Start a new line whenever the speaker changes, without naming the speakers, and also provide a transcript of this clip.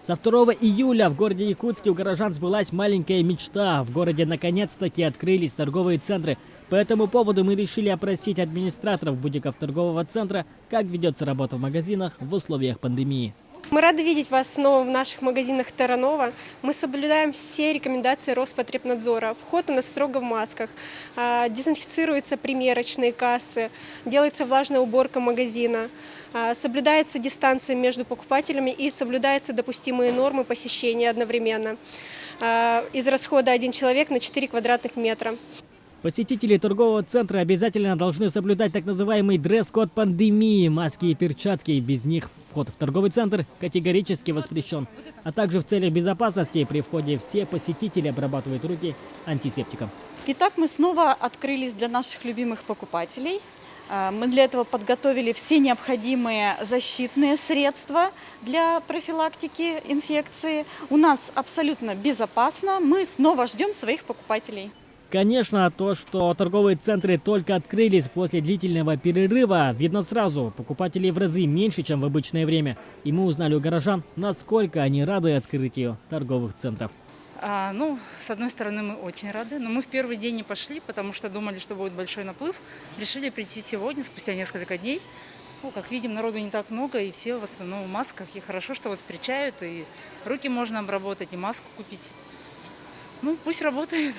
Со 2 июля в городе Якутске у горожан сбылась маленькая мечта. В городе наконец-таки открылись торговые центры. По этому поводу мы решили опросить администраторов бутиков торгового центра, как ведется работа в магазинах в условиях пандемии.
Мы рады видеть вас снова в наших магазинах Таранова. Мы соблюдаем все рекомендации Роспотребнадзора. Вход у нас строго в масках. Дезинфицируются примерочные кассы, делается влажная уборка магазина. Соблюдается дистанция между покупателями и соблюдаются допустимые нормы посещения одновременно. Из расхода 1 человек на 4 квадратных метра.
Посетители торгового центра обязательно должны соблюдать так называемый дресс-код пандемии, маски и перчатки. Без них вход в торговый центр категорически воспрещен. А также в целях безопасности при входе все посетители обрабатывают руки антисептиком.
Итак, мы снова открылись для наших любимых покупателей. Мы для этого подготовили все необходимые защитные средства для профилактики инфекции. У нас абсолютно безопасно. Мы снова ждем своих покупателей.
Конечно, то, что торговые центры только открылись после длительного перерыва, видно сразу. Покупателей в разы меньше, чем в обычное время. И мы узнали у горожан, насколько они рады открытию торговых центров.
С одной стороны, мы очень рады, но мы в первый день не пошли, потому что думали, что будет большой наплыв. Решили прийти сегодня, спустя несколько дней. Как видим, народу не так много, и все в основном в масках. И хорошо, что встречают, и руки можно обработать, и маску купить. Пусть работают.